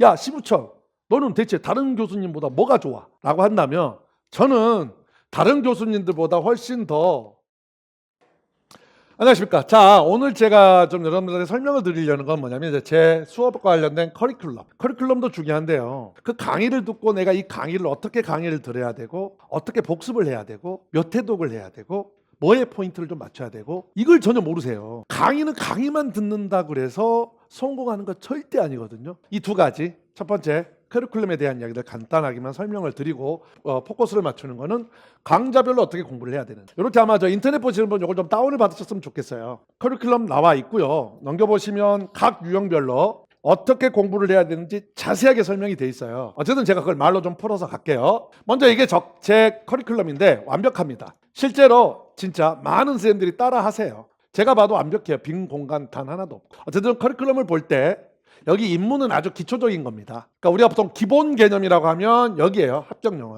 야 시부철, 너는 대체 다른 교수님보다 뭐가 좋아? 라고 한다면 저는 다른 교수님들보다 훨씬 더 안녕하십니까. 자, 오늘 제가 좀 여러분들에게 설명을 드리려는 건 뭐냐면 이제 제 수업과 관련된 커리큘럼도 중요한데요. 그 강의를 듣고 내가 이 강의를 어떻게 강의를 들어야 되고 어떻게 복습을 해야 되고 몇 회독을 해야 되고 뭐에 포인트를 좀 맞춰야 되고 이걸 전혀 모르세요. 강의는 강의만 듣는다 그래서 성공하는 거 절대 아니거든요. 이 두 가지. 첫 번째, 커리큘럼에 대한 이야기를 간단하게만 설명을 드리고 포커스를 맞추는 거는 강좌별로 어떻게 공부를 해야 되는지. 이렇게 아마 저 인터넷 보시는 분 이걸 좀 다운을 받으셨으면 좋겠어요. 커리큘럼 나와 있고요. 넘겨보시면 각 유형별로 어떻게 공부를 해야 되는지 자세하게 설명이 돼 있어요. 어쨌든 제가 그걸 말로 좀 풀어서 갈게요. 먼저 이게 제 커리큘럼인데 완벽합니다. 실제로 진짜 많은 선생님들이 따라 하세요. 제가 봐도 완벽해요. 빈 공간 단 하나도 없고. 어쨌든 커리큘럼을 볼 때 여기 입문은 아주 기초적인 겁니다. 그러니까 우리가 보통 기본 개념이라고 하면 여기에요. 합격영어.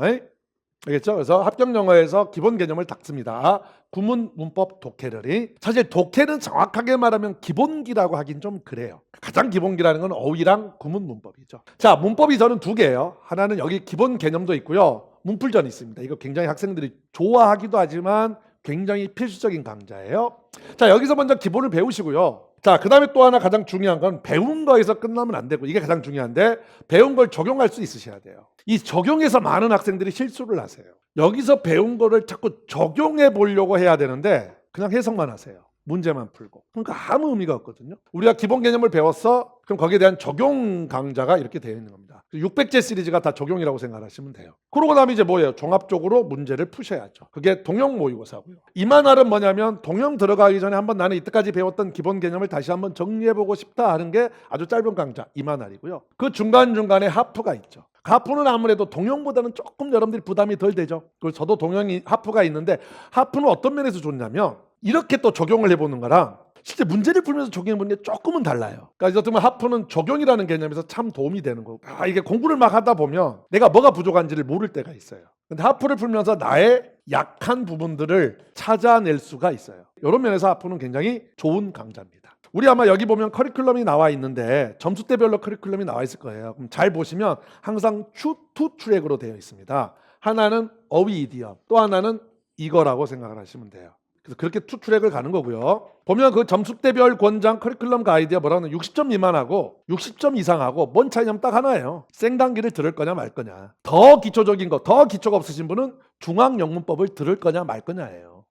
알겠죠? 그래서 합격영어에서 기본 개념을 닦습니다. 구문, 문법, 독해를. 사실 독해는 정확하게 말하면 기본기라고 하긴 좀 그래요. 가장 기본기라는 건 어휘랑 구문, 문법이죠. 자, 문법이 저는 두 개예요. 하나는 여기 기본 개념도 있고요. 문풀전이 있습니다. 이거 굉장히 학생들이 좋아하기도 하지만 굉장히 필수적인 강좌예요. 자, 여기서 먼저 기본을 배우시고요. 자, 그 다음에 또 하나 가장 중요한 건 배운 거에서 끝나면 안 되고 이게 가장 중요한데 배운 걸 적용할 수 있으셔야 돼요. 이 적용해서 많은 학생들이 실수를 하세요. 여기서 배운 거를 자꾸 적용해 보려고 해야 되는데 그냥 해석만 하세요. 문제만 풀고. 그러니까 아무 의미가 없거든요. 우리가 기본 개념을 배웠어? 그럼 거기에 대한 적용 강좌가 이렇게 되어 있는 겁니다. 600제 시리즈가 다 적용이라고 생각하시면 돼요. 그러고 나면 이제 뭐예요? 종합적으로 문제를 푸셔야죠. 그게 동형 모의고사고요. 이만할은 뭐냐면 동형 들어가기 전에 한번 나는 이때까지 배웠던 기본 개념을 다시 한번 정리해보고 싶다 하는 게 아주 짧은 강좌 이만할이고요. 그 중간중간에 하프가 있죠. 하프는 아무래도 동형보다는 조금 여러분들이 부담이 덜 되죠. 그래서 저도 동형이 하프가 있는데 하프는 어떤 면에서 좋냐면 이렇게 또 적용을 해보는 거랑 실제 문제를 풀면서 적용해보는 게 조금은 달라요. 그러니까 어떻게 보면 하프는 적용이라는 개념에서 참 도움이 되는 거고 이게 공부를 막 하다 보면 내가 뭐가 부족한지를 모를 때가 있어요. 근데 하프를 풀면서 나의 약한 부분들을 찾아낼 수가 있어요. 이런 면에서 하프는 굉장히 좋은 강좌입니다. 우리 아마 여기 보면 커리큘럼이 나와 있는데 점수대별로 커리큘럼이 나와 있을 거예요. 그럼 잘 보시면 항상 투 트랙으로 되어 있습니다. 하나는 어휘 이디엄, 또 하나는 이거라고 생각을 하시면 돼요. 그래서 그렇게 투 트랙을 가는 거고요. 보면 그 점수대별 권장 커리큘럼 가이드에 뭐라고 하면 60점 미만하고 60점 이상하고 뭔 차이냐면 딱 하나예요. 생단기를 들을 거냐 말 거냐. 더 기초적인 거, 더 기초가 없으신 분은 중앙영문법을 들을 거냐 말 거냐예요.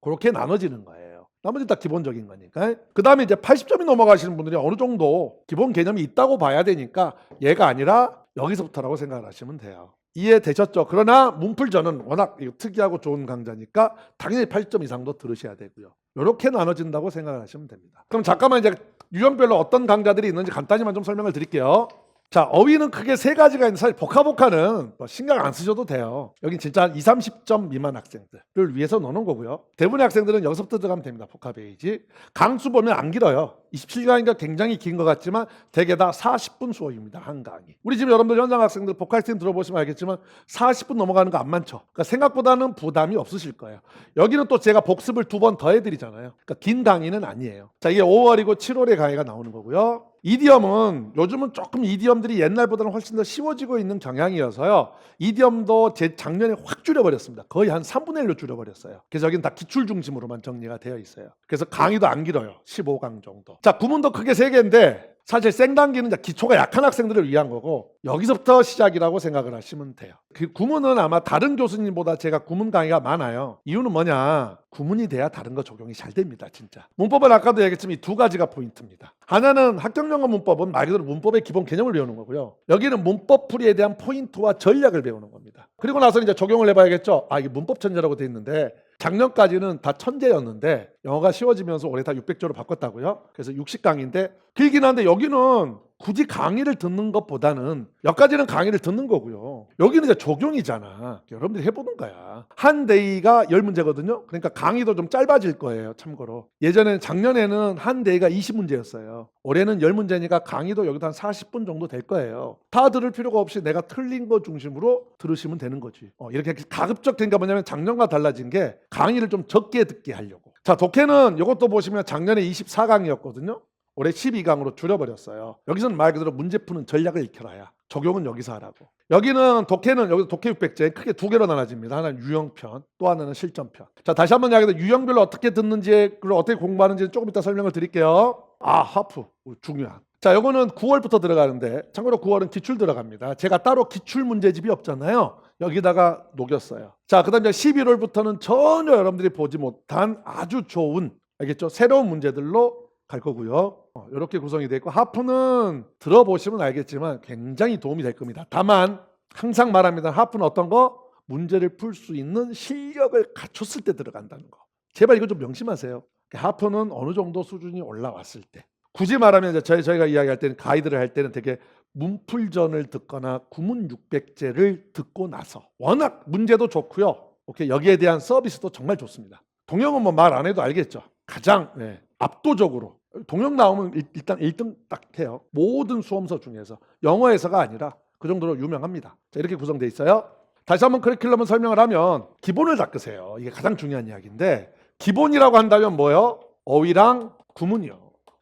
그렇게 나눠지는 거예요. 나머지 다 기본적인 거니까. 그 다음에 이제 80점이 넘어가시는 분들이 어느 정도 기본 개념이 있다고 봐야 되니까 얘가 아니라 여기서부터라고 생각을 하시면 돼요. 이해되셨죠? 그러나 문풀전은 워낙 특이하고 좋은 강좌니까 당연히 80점 이상도 들으셔야 되고요. 이렇게 나눠진다고 생각을 하시면 됩니다. 그럼 잠깐만 이제 유형별로 어떤 강좌들이 있는지 간단히만 좀 설명을 드릴게요. 자, 어휘는 크게 세 가지가 있는데 사실 복합복화는 신경 안 쓰셔도 돼요. 여긴 진짜 20, 30점 미만 학생들을 위해서 넣는 거고요. 대부분의 학생들은 여기서부터 들어가면 됩니다. 복합 페이지. 강수 보면 안 길어요. 27강이니까 굉장히 긴 것 같지만 대개 다 40분 수업입니다. 한 강의. 우리 지금 여러분들 현장 학생들 복합학생 들어보시면 알겠지만 40분 넘어가는 거 안 많죠. 그러니까 생각보다는 부담이 없으실 거예요. 여기는 또 제가 복습을 2번 더 해드리잖아요. 그러니까 긴 강의는 아니에요. 자, 이게 5월이고 7월에 강의가 나오는 거고요. 이디엄은 요즘은 조금 이디엄들이 옛날보다는 훨씬 더 쉬워지고 있는 경향이어서요. 이디엄도 제 작년에 확 줄여버렸습니다. 거의 한 3분의 1로 줄여버렸어요. 그래서 여기는 다 기출 중심으로만 정리가 되어 있어요. 그래서 강의도 안 길어요. 15강 정도. 자, 구문도 크게 3개인데 사실 생단기는 기초가 약한 학생들을 위한 거고 여기서부터 시작이라고 생각을 하시면 돼요. 그 구문은 아마 다른 교수님보다 제가 구문 강의가 많아요. 이유는 뭐냐? 구문이 돼야 다른 거 적용이 잘 됩니다. 진짜. 문법은 아까도 얘기했지만 이 두 가지가 포인트입니다. 하나는 합격영어 문법은 말 그대로 문법의 기본 개념을 배우는 거고요. 여기는 문법 풀이에 대한 포인트와 전략을 배우는 겁니다. 그리고 나서 이제 적용을 해봐야겠죠. 이게 문법 천재라고 돼 있는데 작년까지는 다 천재였는데 영어가 쉬워지면서 올해 다 600조로 바꿨다고요. 그래서 60강인데 길긴 한데 여기는 굳이 강의를 듣는 것보다는 여기까지는 강의를 듣는 거고요. 여기는 이제 적용이잖아. 여러분들이 해보는 거야. 한 데이가 10문제거든요. 그러니까 강의도 좀 짧아질 거예요. 참고로. 예전에는 작년에는 한 데이가 20문제였어요. 올해는 10문제니까 강의도 여기도 한 40분 정도 될 거예요. 다 들을 필요가 없이 내가 틀린 거 중심으로 들으시면 되는 거지. 이렇게 가급적 되니까 뭐냐면 작년과 달라진 게 강의를 좀 적게 듣게 하려고. 자, 독해는 이것도 보시면 작년에 24강이었거든요. 올해 12강으로 줄여버렸어요. 여기서는 말 그대로 문제 푸는 전략을 익혀라야. 적용은 여기서 하라고. 여기는 독해는 여기서 독해 600제 크게 두 개로 나눠집니다. 하나는 유형편, 또 하나는 실전편. 자, 다시 한번 이야기해서 유형별로 어떻게 듣는지 그리고 어떻게 공부하는지 조금 이따 설명을 드릴게요. 하프 중요한. 자, 요거는 9월부터 들어가는데 참고로 9월은 기출 들어갑니다. 제가 따로 기출 문제집이 없잖아요. 여기다가 녹였어요. 자, 그다음 이제 11월부터는 전혀 여러분들이 보지 못한 아주 좋은, 알겠죠? 새로운 문제들로 갈 거고요. 이렇게 구성이 되어 있고 하프는 들어보시면 알겠지만 굉장히 도움이 될 겁니다. 다만 항상 말합니다. 하프는 어떤 거? 문제를 풀 수 있는 실력을 갖췄을 때 들어간다는 거. 제발 이거 좀 명심하세요. 하프는 어느 정도 수준이 올라왔을 때. 굳이 말하면 이제 저희가 이야기할 때는 가이드를 할 때는 되게 문풀전을 듣거나 구문 600제를 듣고 나서 워낙 문제도 좋고요. 오케이, 여기에 대한 서비스도 정말 좋습니다. 동영은 뭐 말 안 해도 알겠죠. 가장 압도적으로 동영 나오면 일단 1등 딱 해요. 모든 수험서 중에서 영어에서가 아니라 그 정도로 유명합니다. 자, 이렇게 구성되어 있어요. 다시 한번 커리큘럼을 설명을 하면 기본을 닦으세요. 이게 가장 중요한 이야기인데 기본이라고 한다면 뭐요? 어휘랑 구문이요.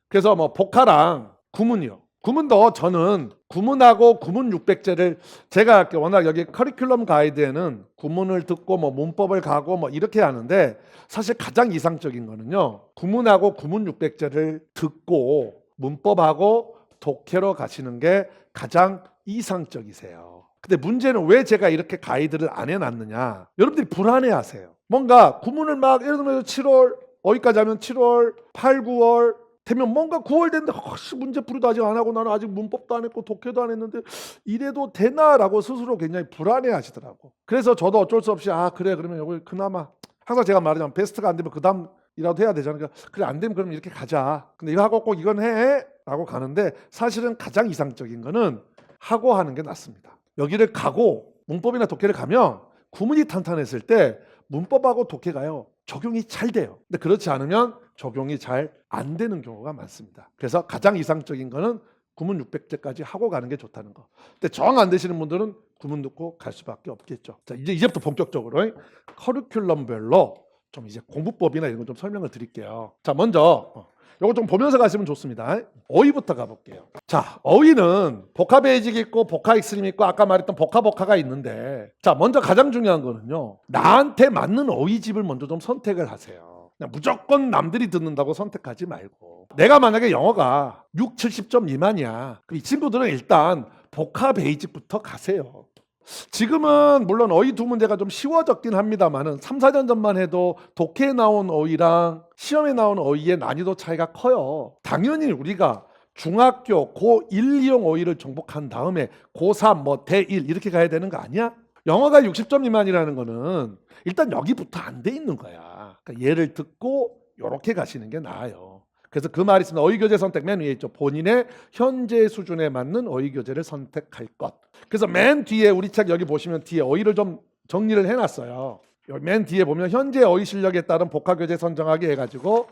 그래서 뭐 복화랑 구문이요. 구문도 저는 구문하고 구문 600제를 제가 워낙 여기 커리큘럼 가이드에는 구문을 듣고 뭐 문법을 가고 뭐 이렇게 하는데 사실 가장 이상적인 거는요. 구문하고 구문 600제를 듣고 문법하고 독해로 가시는 게 가장 이상적이세요. 근데 문제는 왜 제가 이렇게 가이드를 안 해놨느냐. 여러분들이 불안해하세요. 뭔가 구문을 막 예를 들면 7월 어디까지 하면 7월 8, 9월 되면 뭔가 9월 됐는데 문제 풀이도 아직 안 하고 나는 아직 문법도 안 했고 독해도 안 했는데 이래도 되나라고 스스로 굉장히 불안해 하시더라고. 그래서 저도 어쩔 수 없이 그래 그러면 여기 그나마 항상 제가 말하자면 베스트가 안 되면 그 다음이라도 해야 되잖아요. 그래 안 되면 그럼 이렇게 가자. 근데 이거 하고 꼭 이건 해 라고 가는데 사실은 가장 이상적인 거는 하고 하는 게 낫습니다. 여기를 가고 문법이나 독해를 가면 구문이 탄탄했을 때 문법하고 독해가요 적용이 잘 돼요. 근데 그렇지 않으면 적용이 잘 안 되는 경우가 많습니다. 그래서 가장 이상적인 거는 구문 600제까지 하고 가는 게 좋다는 거. 근데 정 안 되시는 분들은 구문 듣고 갈 수밖에 없겠죠. 자, 이제부터 본격적으로 커리큘럼별로 좀 이제 공부법이나 이런 거 좀 설명을 드릴게요. 자, 먼저 이거 좀 보면서 가시면 좋습니다. 어휘부터 가볼게요. 자, 어휘는 복화 베이직 있고 복화 익스트림 있고 아까 말했던 복화가 있는데 자, 먼저 가장 중요한 거는요. 나한테 맞는 어휘집을 먼저 좀 선택을 하세요. 그냥 무조건 남들이 듣는다고 선택하지 말고 내가 만약에 영어가 6, 70점 미만이야. 그럼 이 친구들은 일단 복화 베이직부터 가세요. 지금은 물론 어휘 두 문제가 좀 쉬워졌긴 합니다만은 3, 4년 전만 해도 독해에 나온 어휘랑 시험에 나온 어휘의 난이도 차이가 커요. 당연히 우리가 중학교 고1 이용 어휘를 정복한 다음에 고3 뭐 대1 이렇게 가야 되는 거 아니야? 영어가 60점 미만이라는 거는 일단 여기부터 안 돼 있는 거야. 그러니까 얘를 듣고 이렇게 가시는 게 나아요. 그래서 그 말이 있습니다. 어휘교재 선택 맨 위에 있죠. 본인의 현재 수준에 맞는 어휘교재를 선택할 것. 그래서 맨 뒤에 우리 책 여기 보시면 뒤에 어휘를 좀 정리를 해놨어요. 여기 맨 뒤에 보면 현재 어휘 실력에 따른 복화교재 선정하기 해가지고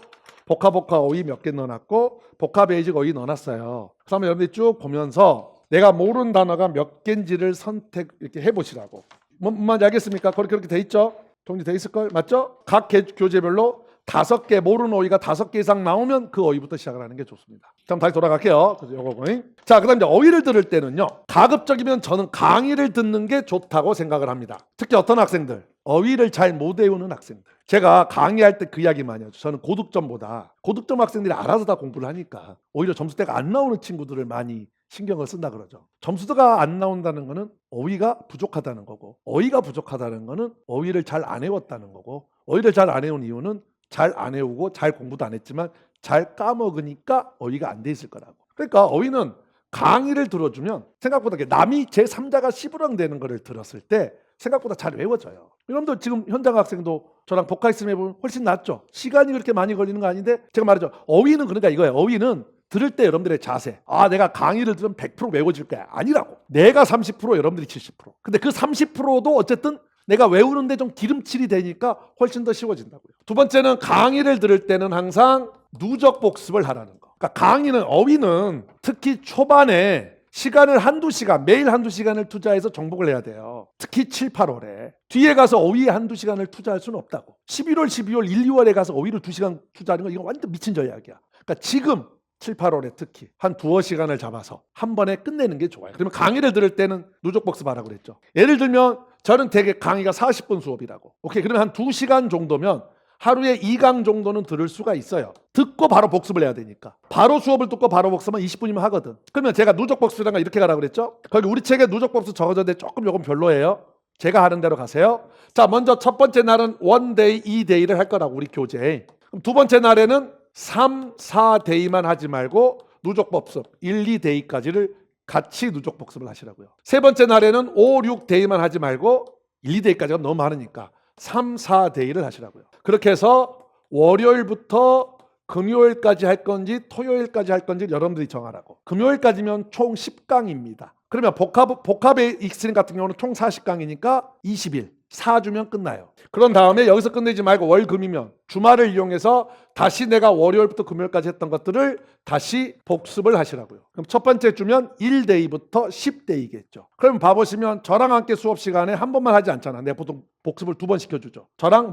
복화 어휘 몇 개 넣어놨고 복화 베이직 어휘 넣어놨어요. 그 다음에 여러분들이 쭉 보면서 내가 모르는 단어가 몇 개인지를 선택 이렇게 해보시라고. 뭔지 알겠습니까? 그렇게 돼 있죠? 정리돼 있을걸? 맞죠? 각 교재별로 5개 모르는 어휘가 5개 이상 나오면 그 어휘부터 시작을 하는 게 좋습니다. 그럼 다시 돌아갈게요. 그래서 요거 자, 그다음 이제 어휘를 들을 때는요. 가급적이면 저는 강의를 듣는 게 좋다고 생각을 합니다. 특히 어떤 학생들, 어휘를 잘 못 외우는 학생들. 제가 강의할 때 그 이야기 많이 하죠. 저는 고득점보다 고득점 학생들이 알아서 다 공부를 하니까 오히려 점수대가 안 나오는 친구들을 많이 신경을 쓴다 그러죠. 점수가 안 나온다는 거는 어휘가 부족하다는 거고 어휘가 부족하다는 거는 어휘를 잘 안 외웠다는 거고 어휘를 잘 안 외운 이유는 잘 안 외우고 잘 공부도 안 했지만 잘 까먹으니까 어휘가 안 돼 있을 거라고. 그러니까 어휘는 강의를 들어주면 생각보다 남이 제3자가 시부렁대는 거를 들었을 때 생각보다 잘 외워져요. 여러분들 지금 현장 학생도 저랑 복화 있으면 해보면 훨씬 낫죠. 시간이 그렇게 많이 걸리는 거 아닌데 제가 말하죠. 어휘는 그러니까 이거예요. 어휘는 들을 때 여러분들의 자세. 내가 강의를 들으면 100% 외워질 거야. 아니라고. 내가 30% 여러분들이 70%. 근데 그 30%도 어쨌든 내가 외우는데 좀 기름칠이 되니까 훨씬 더 쉬워진다고요. 두 번째는 강의를 들을 때는 항상 누적 복습을 하라는 거. 그러니까 강의는 어휘는 특히 초반에 시간을 한두 시간, 매일 한두 시간을 투자해서 정복을 해야 돼요. 특히 7, 8월에. 뒤에 가서 어휘에 한두 시간을 투자할 수는 없다고. 11월, 12월, 1, 2월에 가서 어휘를 2시간 투자하는 거 이건 완전 미친 전략이야. 그러니까 지금 7, 8월에 특히 한 두어 시간을 잡아서 한 번에 끝내는 게 좋아요. 그러면 강의를 들을 때는 누적 복습하라고 그랬죠. 예를 들면 저는 되게 강의가 40분 수업이라고. 오케이, 그러면 한 2시간 정도면 하루에 2강 정도는 들을 수가 있어요. 듣고 바로 복습을 해야 되니까. 바로 수업을 듣고 바로 복습하면 20분이면 하거든. 그러면 제가 누적 복습이랑 이렇게 가라고 그랬죠. 거기 우리 책에 누적 복습 적어져 있는데 조금 요건 별로예요. 제가 하는 대로 가세요. 자, 먼저 첫 번째 날은 1day, 2day를 할 거라고 우리 교재에. 그럼 두 번째 날에는 3, 4day만 하지 말고 누적 복습 1, 2day까지를 같이 누적 복습을 하시라고요. 세 번째 날에는 5, 6day만 하지 말고 1, 2day까지가 너무 많으니까 3, 4day를 하시라고요. 그렇게 해서 월요일부터 금요일까지 할 건지 토요일까지 할 건지 여러분들이 정하라고. 금요일까지면 총 10강입니다. 그러면 복합의 익스트림 같은 경우는 총 40강이니까 20일 4주면 끝나요. 그런 다음에 여기서 끝내지 말고 월금이면 주말을 이용해서 다시 내가 월요일부터 금요일까지 했던 것들을 다시 복습을 하시라고요. 그럼 첫 번째 주면 1데이부터 10데이겠죠. 그럼 봐보시면 저랑 함께 수업 시간에 한 번만 하지 않잖아. 내가 보통 복습을 2번 시켜주죠. 저랑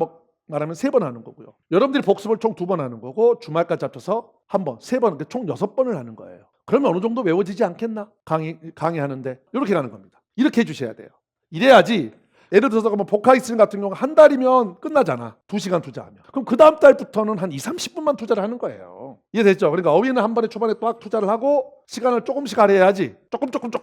말하면 3번 하는 거고요. 여러분들이 복습을 총 2번 하는 거고 주말까지 합쳐서 한 번, 3번, 총 6번을 하는 거예요. 그러면 어느 정도 외워지지 않겠나? 강의하는데 이렇게 하는 겁니다. 이렇게 해주셔야 돼요. 이래야지. 예를 들어서 복합익스트림 같은 경우 한 달이면 끝나잖아. 2시간 투자하면. 그럼 그 다음 달부터는 한 2, 30분만 투자를 하는 거예요. 이해됐죠? 그러니까 어휘는 한 번에 초반에 딱 투자를 하고 시간을 조금씩 할애해야지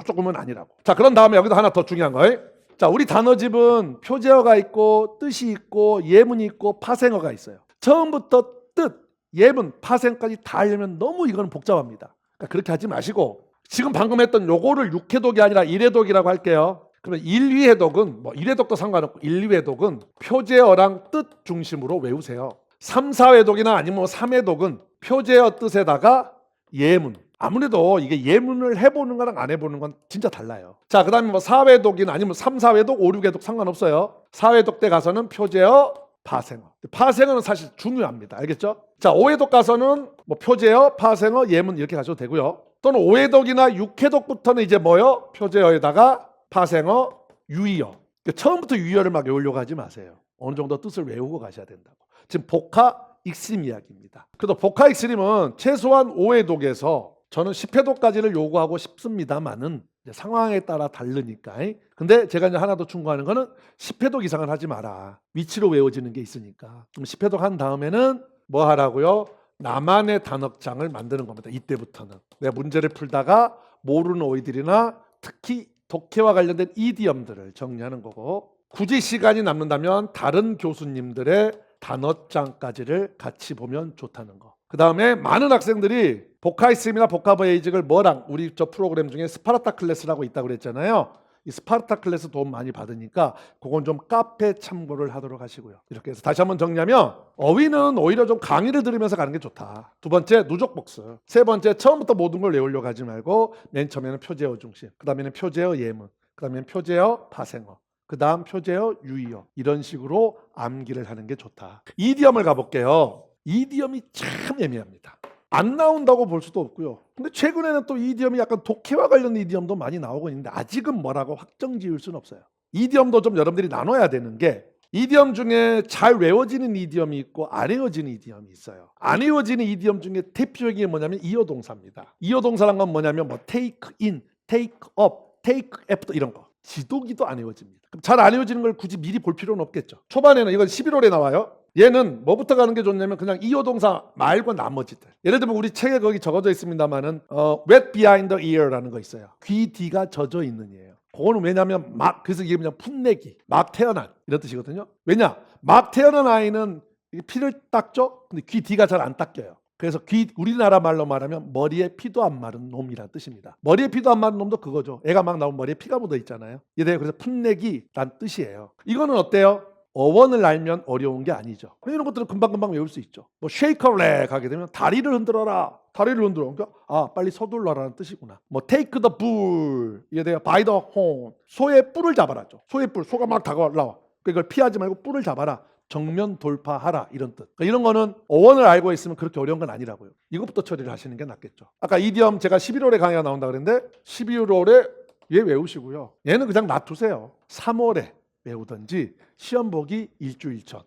조금은 아니라고. 자, 그런 다음에 여기서 하나 더 중요한 거예요. 자, 우리 단어집은 표제어가 있고 뜻이 있고 예문이 있고 파생어가 있어요. 처음부터 뜻, 예문, 파생까지 다 하려면 너무 이거는 복잡합니다. 그러니까 그렇게 하지 마시고 지금 방금 했던 요거를 6회독이 아니라 1회독이라고 할게요. 그러면 1, 2회독은 1회독도 상관없고 1, 2회독은 표제어랑 뜻 중심으로 외우세요. 3, 4회독이나 아니면 3회독은 표제어 뜻에다가 예문. 아무래도 이게 예문을 해보는 거랑 안 해보는 건 진짜 달라요. 자, 그 다음에 4회독이나 아니면 3, 4회독, 5, 6회독 상관없어요. 4회독 때 가서는 표제어, 파생어. 파생어는 사실 중요합니다. 알겠죠? 자, 5회독 가서는 표제어, 파생어, 예문 이렇게 가셔도 되고요. 또는 5회독이나 6회독부터는 이제 표제어에다가 파생어, 유의어. 그러니까 처음부터 유의어를 막 외우려고 하지 마세요. 어느 정도 뜻을 외우고 가셔야 된다고. 지금 복합익스트림 이야기입니다. 그래도 복합익스트림은 최소한 5회독에서 저는 10회독까지를 요구하고 싶습니다만은 상황에 따라 다르니까. 근데 제가 이제 하나 더 충고하는 거는 10회독 이상은 하지 마라. 위치로 외워지는 게 있으니까. 그럼 10회독 한 다음에는 뭐 하라고요? 나만의 단어장을 만드는 겁니다. 이때부터는. 내가 문제를 풀다가 모르는 어휘들이나 특히 독해와 관련된 이디엄들을 정리하는 거고, 굳이 시간이 남는다면 다른 교수님들의 단어장까지를 같이 보면 좋다는 거. 그 다음에 많은 학생들이 복합익스트림이나 복합어휘직을 뭐랑 우리 저 프로그램 중에 스파르타 클래스라고 있다고 그랬잖아요. 이 스파르타 클래스 도움 많이 받으니까 그건 좀 카페 참고를 하도록 하시고요. 이렇게 해서 다시 한번 정리하면 어휘는 오히려 좀 강의를 들으면서 가는 게 좋다. 두 번째 누적 복습. 세 번째 처음부터 모든 걸 외우려고 하지 말고 맨 처음에는 표제어 중심. 그 다음에는 표제어 예문. 그 다음에는 표제어 파생어. 그 다음 표제어 유의어. 이런 식으로 암기를 하는 게 좋다. 이디엄을 가볼게요. 이디엄이 참 애매합니다. 안 나온다고 볼 수도 없고요. 근데 최근에는 또 이디엄이 약간 독해와 관련 이디엄도 많이 나오고 있는데 아직은 뭐라고 확정 지을 수는 없어요. 이디엄도 좀 여러분들이 나눠야 되는 게 이디엄 중에 잘 외워지는 이디엄이 있고 안 외워지는 이디엄이 있어요. 안 외워지는 이디엄 중에 대표적인 게 뭐냐면 이어 동사입니다. 이어 동사란 건 뭐냐면 take in, take up, take after 이런 거. 지도기도 안 외워집니다. 그럼 잘 안 외워지는 걸 굳이 미리 볼 필요는 없겠죠. 초반에는 이건 11월에 나와요. 얘는 뭐부터 가는 게 좋냐면 그냥 이어 동사 말고 나머지들. 예를 들면 우리 책에 거기 적어져 있습니다만은 wet behind the ear라는 거 있어요. 귀 뒤가 젖어 있는 이에요. 그거는 왜냐면 그래서 이게 그냥 풋내기, 막 태어난 이런 뜻이거든요. 왜냐? 막 태어난 아이는 피를 닦죠. 근데 귀 뒤가 잘 안 닦여요. 그래서 우리나라 말로 말하면 머리에 피도 안 마른 놈이란 뜻입니다. 머리에 피도 안 마른 놈도 그거죠. 애가 막 나오면 머리에 피가 묻어 있잖아요. 그래서 풋내기란 뜻이에요. 이거는 어때요? 어원을 알면 어려운 게 아니죠. 이런 것들은 금방금방 외울 수 있죠. shake a leg 하게 되면 다리를 흔들어라. 다리를 흔들어. 그러니까 빨리 서둘러라는 뜻이구나. take the bull. 이게 돼요. by the horn. 소의 뿔을 잡아라죠. 소의 뿔. 소가 막 다가올라와. 그걸 피하지 말고 뿔을 잡아라. 정면 돌파하라 이런 뜻. 그러니까 이런 거는 어원을 알고 있으면 그렇게 어려운 건 아니라고요. 이것부터 처리를 하시는 게 낫겠죠. 아까 이디엄 제가 11월에 강의가 나온다 그랬는데 12월에 얘 외우시고요. 얘는 그냥 놔두세요. 3월에 외우든지 시험 보기 일주일 전.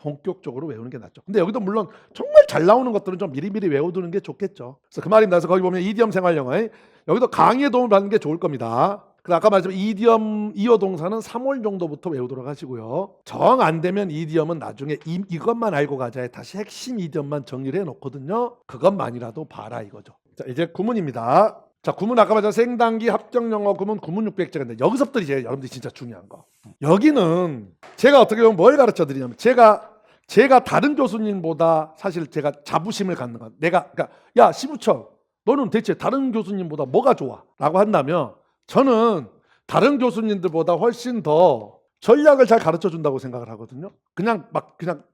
본격적으로 외우는 게 낫죠. 근데 여기도 물론 정말 잘 나오는 것들은 좀 미리미리 외워두는 게 좋겠죠. 그래서 그 말입니다. 그래서 거기 보면 이디엄 생활영어에 여기도 강의의 도움을 받는 게 좋을 겁니다. 그래서 아까 말했지만 이디엄 이어 동사는 3월 정도부터 외우도록 하시고요. 정 안 되면 이디엄은 나중에 이것만 알고 가자에 다시 핵심 이디엄만 정리를 해놓거든요. 그것만이라도 봐라 이거죠. 자, 이제 구문입니다. 자, 구문 아까 말한 생단기 합격영어 구문 구문 600제가인데 여기서부터 이제 여러분들이 진짜 중요한 거. 여기는 제가 어떻게 보면 뭘 가르쳐 드리냐면 제가 다른 교수님보다 사실 제가 자부심을 갖는 거. 내가 그러니까 야 시부철 너는 대체 다른 교수님보다 뭐가 좋아? 라고 한다면 저는 다른 교수님들보다 훨씬 더 전략을 잘 가르쳐 준다고 생각을 하거든요. 그냥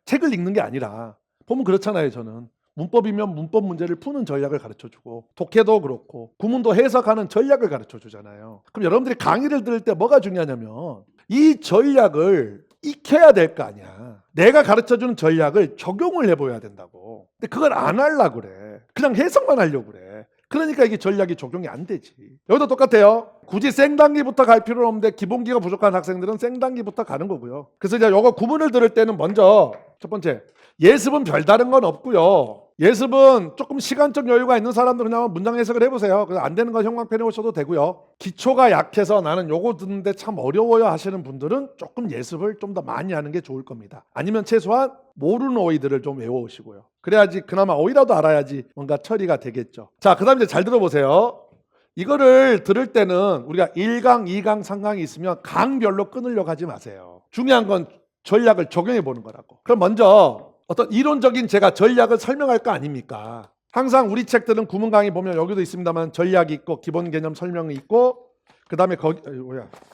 책을 읽는 게 아니라 보면 그렇잖아요. 저는 문법이면 문법 문제를 푸는 전략을 가르쳐주고 독해도 그렇고 구문도 해석하는 전략을 가르쳐주잖아요. 그럼 여러분들이 강의를 들을 때 뭐가 중요하냐면 이 전략을 익혀야 될 거 아니야. 내가 가르쳐주는 전략을 적용을 해보여야 된다고. 근데 그걸 안 하려고 그래. 그냥 해석만 하려고 그래. 그러니까 이게 전략이 적용이 안 되지. 여기도 똑같아요. 굳이 생단기부터 갈 필요는 없는데 기본기가 부족한 학생들은 생단기부터 가는 거고요. 그래서 이제 이거 구문을 들을 때는 먼저 첫 번째 예습은 별다른 건 없고요. 예습은 조금 시간적 여유가 있는 사람들은 그냥 문장 해석을 해보세요. 그래서 안 되는 건 형광펜에 오셔도 되고요. 기초가 약해서 나는 요거 듣는데 참 어려워요 하시는 분들은 조금 예습을 좀 더 많이 하는 게 좋을 겁니다. 아니면 최소한 모르는 어휘들을 좀 외워오시고요. 그래야지 그나마 어휘라도 알아야지 뭔가 처리가 되겠죠. 자, 그 다음 이제 잘 들어보세요. 이거를 들을 때는 우리가 1강, 2강, 3강이 있으면 강별로 끊으려고 하지 마세요. 중요한 건 전략을 적용해 보는 거라고. 그럼 먼저 어떤 이론적인 제가 전략을 설명할 거 아닙니까? 항상 우리 책들은 구문 강의 보면 여기도 있습니다만 전략이 있고 기본 개념 설명이 있고 그 다음에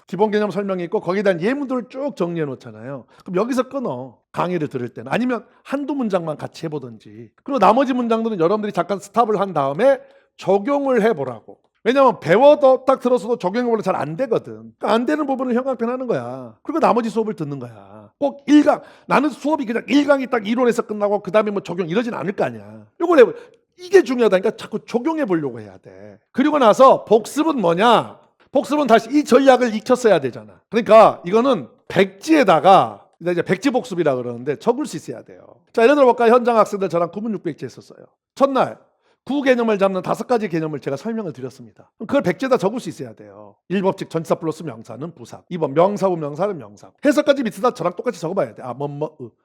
기본 개념 설명이 있고 거기에 대한 예문들을 쭉 정리해 놓잖아요. 그럼 여기서 끊어. 강의를 들을 때는. 아니면 한두 문장만 같이 해보든지. 그리고 나머지 문장들은 여러분들이 잠깐 스탑을 한 다음에 적용을 해보라고. 왜냐면 배워도 딱 들었어도 적용해보면 잘 안 되거든. 그러니까 안 되는 부분을 형광펜 하는 거야. 그리고 나머지 수업을 듣는 거야. 꼭 1강. 나는 수업이 그냥 1강이 딱 이론에서 끝나고 그 다음에 뭐 적용 이러진 않을 거 아니야. 요걸 해보. 이게 중요하다니까 자꾸 적용해 보려고 해야 돼. 그리고 나서 복습은 뭐냐? 복습은 다시 이 전략을 익혔어야 되잖아. 그러니까 이거는 백지에다가 이제 백지 복습이라 그러는데 적을 수 있어야 돼요. 자, 예를 들어 볼까? 현장 학생들 저랑 구문 600지 했었어요. 첫날 구 개념을 잡는 5가지 개념을 제가 설명을 드렸습니다. 그걸 백지에다 적을 수 있어야 돼요. 1법칙 전치사 플러스 명사는 부사. 2번 명사부 명사는 명사. 해석까지 밑에다 저랑 똑같이 적어봐야 돼.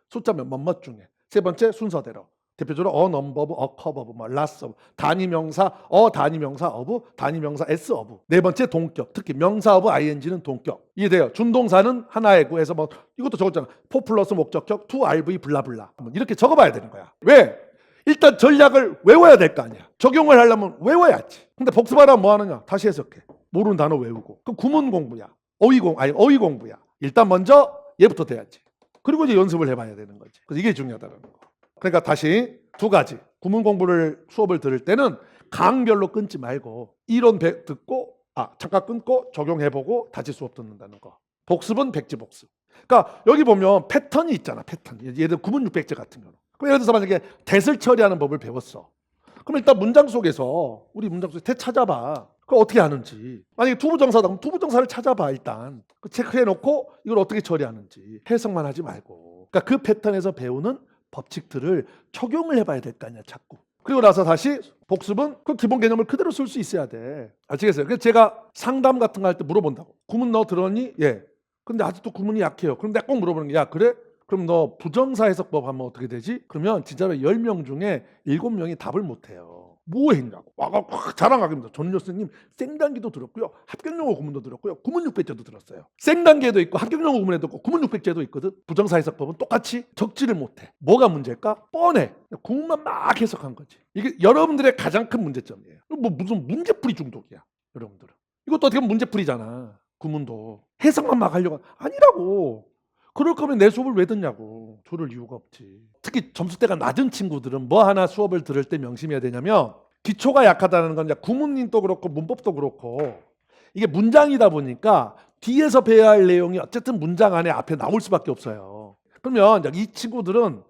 숫자면 뭐뭐 중에. 세 번째 순서대로. 대표적으로 넘버브, 커버브, 라스브, 단위명사, 단위명사, 단위명사, 어브. 네 번째 동격, 특히 명사 어브 ing는 동격. 이해돼요? 준동사는 하나의 구에서 이것도 적었잖아. 포 플러스 목적격, to RV 블라블라. 이렇게 적어봐야 되는 거야. 왜? 일단 전략을 외워야 될 거 아니야. 적용을 하려면 외워야지. 근데 복습하려면 뭐 하느냐? 다시 해석해. 모르는 단어 외우고. 그럼 구문 공부야. 어휘 공부야. 일단 먼저 얘부터 돼야지. 그리고 이제 연습을 해봐야 되는 거지. 그래서 이게 중요하다는 거. 그러니까 다시 2가지. 구문 공부를 수업을 들을 때는 강별로 끊지 말고 이론 듣고 잠깐 끊고 적용해보고 다시 수업 듣는다는 거. 복습은 백지 복습. 그러니까 여기 보면 패턴이 있잖아. 패턴. 예를 들어 구문 600제 같은 경우. 그럼 예를 들어서 만약에 대을 처리하는 법을 배웠어. 그럼 일단 문장 속에서 우리 문장 속에 대 찾아봐. 그걸 어떻게 하는지. 만약에 투부정사다 그럼 투부정사를 찾아봐 일단. 체크해놓고 이걸 어떻게 처리하는지. 해석만 하지 말고. 그러니까 그 패턴에서 배우는 법칙들을 적용을 해봐야 될 거 아니야 자꾸. 그리고 나서 다시 복습은 그 기본 개념을 그대로 쓸 수 있어야 돼. 아시겠어요? 그래서 제가 상담 같은 거 할 때 물어본다고. 구문 너 들었니? 예. 근데 아직도 구문이 약해요. 그럼 내가 꼭 물어보는 게 야 그래? 그럼 너 부정사 해석법 하면 어떻게 되지? 그러면 진짜로 10명 중에 7명이 답을 못해요. 뭐 했냐고. 자랑하기입니다. 전은요 선생님 생단기도 들었고요. 합격영어 구문도 들었고요. 구문 600제도 들었어요. 생단기에도 있고 합격영어 구문에도 있고 구문 600제도 있거든. 부정사 해석법은 똑같이 적지를 못해. 뭐가 문제일까? 뻔해. 구문만 막 해석한 거지. 이게 여러분들의 가장 큰 문제점이에요. 뭐 무슨 문제풀이 중독이야. 여러분들은. 이것도 어떻게 보면 문제풀이잖아. 구문도. 해석만 막 하려고. 아니라고. 그럴 거면 내 수업을 왜 듣냐고. 들을 이유가 없지. 특히 점수대가 낮은 친구들은 뭐 하나 수업을 들을 때 명심해야 되냐면 기초가 약하다는 건 구문도 그렇고 문법도 그렇고 이게 문장이다 보니까 뒤에서 배워야 할 내용이 어쨌든 문장 안에 앞에 나올 수밖에 없어요. 그러면 이 친구들은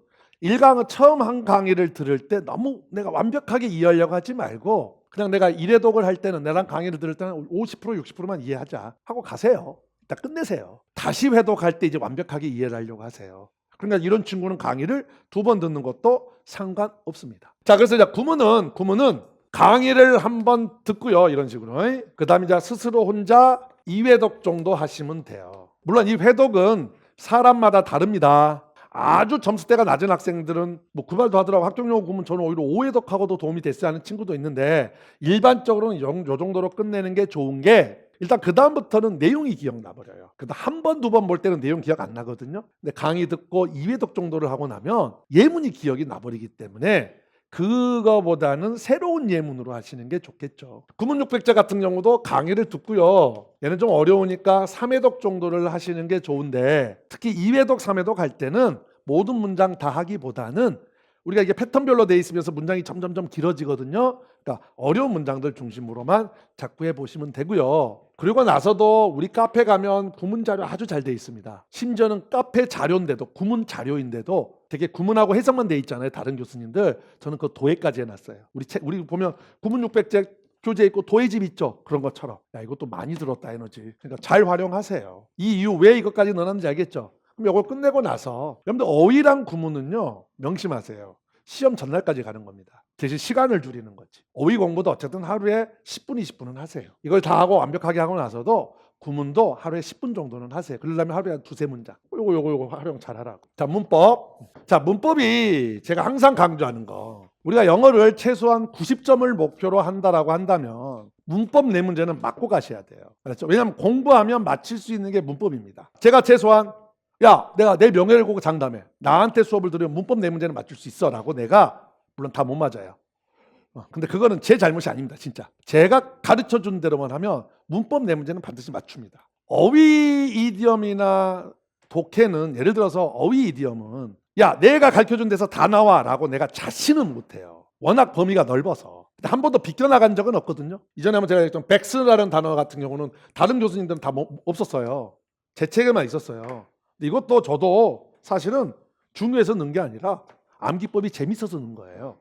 1강은 처음 한 강의를 들을 때 너무 내가 완벽하게 이해하려고 하지 말고 그냥 내가 일회독을 할 때는 내랑 강의를 들을 때는 50% 60%만 이해하자 하고 가세요. 다 끝내세요. 다시 회독할 때 이제 완벽하게 이해를 하려고 하세요. 그러니까 이런 친구는 강의를 2번 듣는 것도 상관없습니다. 자, 그래서 이제 구문은 강의를 한번 듣고요. 이런 식으로. 그 다음에 이제 스스로 혼자 2회독 정도 하시면 돼요. 물론 이 회독은 사람마다 다릅니다. 아주 점수대가 낮은 학생들은 뭐 그 말도 하더라고. 학종용어 구문 저는 오히려 5회독하고도 도움이 됐어야 하는 친구도 있는데, 일반적으로는 요 정도로 끝내는 게 좋은 게, 일단 그 다음부터는 내용이 기억나버려요. 그래도 한 번, 2번 볼 때는 내용 기억 안 나거든요. 근데 강의 듣고 2회독 정도를 하고 나면 예문이 기억이 나버리기 때문에 그거보다는 새로운 예문으로 하시는 게 좋겠죠. 구문 600자 같은 경우도 강의를 듣고요. 얘는 좀 어려우니까 3회독 정도를 하시는 게 좋은데, 특히 2회독, 3회독 할 때는 모든 문장 다 하기보다는 우리가 이게 패턴별로 돼 있으면서 문장이 점점점 길어지거든요. 그러니까 어려운 문장들 중심으로만 자꾸 해보시면 되고요. 그리고 나서도 우리 카페 가면 구문 자료 아주 잘 돼 있습니다. 심지어는 카페 자료인데도, 구문 자료인데도 되게 구문하고 해석만 돼 있잖아요. 다른 교수님들. 저는 그 도해까지 해놨어요. 우리 보면 구문 600제 교재 있고 도해집 있죠. 그런 것처럼. 야, 이것도 많이 들었다 에너지. 그러니까 잘 활용하세요. 이 이유 왜 이것까지 넣었는지 알겠죠? 그럼 이걸 끝내고 나서, 여러분들 어휘랑 구문은요, 명심하세요. 시험 전날까지 가는 겁니다. 대신 시간을 줄이는 거지. 어휘 공부도 어쨌든 하루에 10분, 20분은 하세요. 이걸 다 하고 완벽하게 하고 나서도 구문도 하루에 10분 정도는 하세요. 그러려면 하루에 한 2-3문장. 요거 활용 잘 하라고. 자, 문법. 자, 문법이 제가 항상 강조하는 거. 우리가 영어를 최소한 90점을 목표로 한다라고 한다면 문법 4문제는 맞고 가셔야 돼요. 그렇죠? 왜냐하면 공부하면 맞힐 수 있는 게 문법입니다. 제가 최소한 내가 내 명예를 걸고 장담해. 나한테 수업을 들으면 문법 4문제는 맞출 수 있어 라고 내가, 물론 다 못 맞아요. 근데 그거는 제 잘못이 아닙니다. 진짜. 제가 가르쳐준 대로만 하면 문법 4문제는 반드시 맞춥니다. 어휘 이디엄이나 독해는, 예를 들어서 어휘 이디엄은 내가 가르쳐준 데서 다 나와 라고 내가 자신은 못해요. 워낙 범위가 넓어서. 한 번도 비껴나간 적은 없거든요. 이전에 한번 제가 했던 백스라는 단어 같은 경우는 다른 교수님들은 다 없었어요. 제 책에만 있었어요. 이것도 저도 사실은 중요해서 넣은 게 아니라 암기법이 재밌어서 넣은 거예요.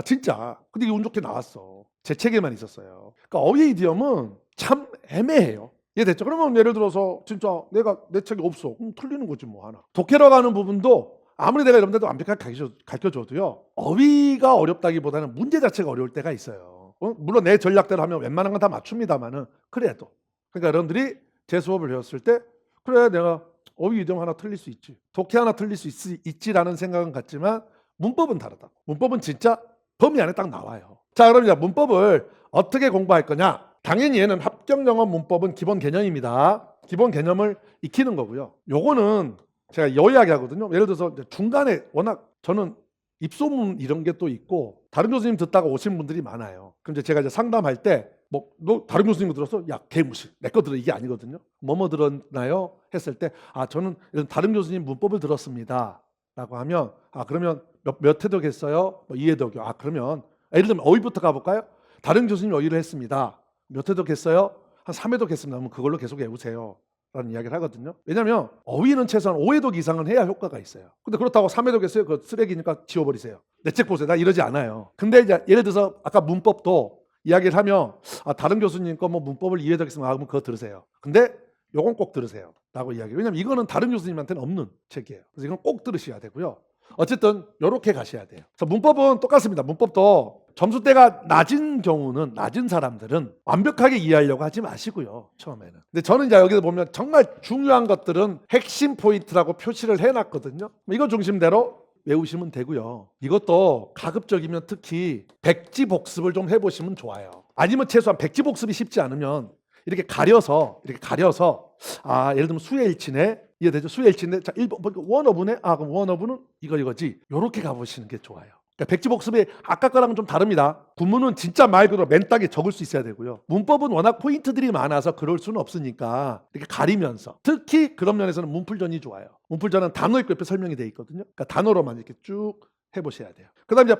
진짜. 근데 이게 운 좋게 나왔어. 제 책에만 있었어요. 그러니까 어휘 이디엄은 참 애매해요. 이해됐죠? 그러면 예를 들어서 진짜 내가 내 책이 없어. 그럼 틀리는 거지 뭐 하나. 독해라고 하는 부분도 아무리 내가 여러분들도 완벽하게 가르쳐줘도요, 어휘가 어렵다기보다는 문제 자체가 어려울 때가 있어요. 물론 내 전략대로 하면 웬만한 건 다 맞춥니다만은, 그래도. 그러니까 여러분들이 제 수업을 배웠을 때, 그래 내가 어휘 이디엄 하나 틀릴 수 있지, 독해 하나 틀릴 수 있지라는 생각은 같지만 문법은 다르다. 문법은 진짜 범위 안에 딱 나와요. 자, 그럼 이제 문법을 어떻게 공부할 거냐? 당연히 얘는 합격영어 문법은 기본 개념입니다. 기본 개념을 익히는 거고요. 요거는 제가 이야기 하거든요. 예를 들어서 중간에 워낙 저는 입소문 이런 게 또 있고 다른 교수님 듣다가 오신 분들이 많아요. 그럼 제가 이제 상담할 때 너 다른 교수님 거 들었어? 개무시. 내 거 들어. 이게 아니거든요. 뭐뭐 들었나요? 했을 때 저는 다른 교수님 문법을 들었습니다 라고 하면, 그러면 몇 회독했어요? 2회독이요. 그러면 예를 들면 어휘부터 가볼까요? 다른 교수님 어휘를 했습니다. 몇 회독했어요? 한 3회독 했습니다. 그럼 그걸로 계속 외우세요 라는 이야기를 하거든요. 왜냐하면 어휘는 최소한 5회독 이상은 해야 효과가 있어요. 근데 그렇다고 3회독 했어요? 그거 쓰레기니까 지워버리세요. 내 책 보세요. 나 이러지 않아요. 근데 이제 예를 들어서 아까 문법도 이야기를 하면 다른 교수님 거 문법을 2회독 했으면 그럼 그거 들으세요. 근데 요건 꼭 들으세요 라고 이야기해요. 왜냐면 이거는 다른 교수님한테는 없는 책이에요. 그래서 이건 꼭 들으셔야 되고요. 어쨌든 요렇게 가셔야 돼요. 그래서 문법은 똑같습니다. 문법도 점수대가 낮은 경우는, 낮은 사람들은 완벽하게 이해하려고 하지 마시고요, 처음에는. 근데 저는 이제 여기서 보면 정말 중요한 것들은 핵심 포인트라고 표시를 해놨거든요. 이거 중심대로 외우시면 되고요. 이것도 가급적이면 특히 백지 복습을 좀 해보시면 좋아요. 아니면 최소한 백지 복습이 쉽지 않으면 이렇게 가려서 예를 들면 수혜일치네, 이해되죠? 수혜일치네. 자, 1번 원어브네. 그럼 원어브는 이거지. 요렇게 가보시는 게 좋아요. 그러니까 백지복습이 아까 거랑은 좀 다릅니다. 구문은 진짜 말 그대로 맨땅에 적을 수 있어야 되고요. 문법은 워낙 포인트들이 많아서 그럴 수는 없으니까 이렇게 가리면서, 특히 그런 면에서는 문풀전이 좋아요. 문풀전은 단어 있고 옆에 설명이 돼 있거든요. 그러니까 단어로만 이렇게 쭉 해보셔야 돼요. 그다음 이제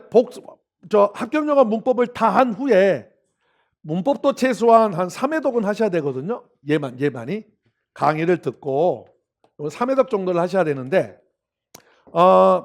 합격영어 문법을 다 한 후에 문법도 최소한 한 3회독은 하셔야 되거든요. 얘만이 강의를 듣고 3회독 정도를 하셔야 되는데,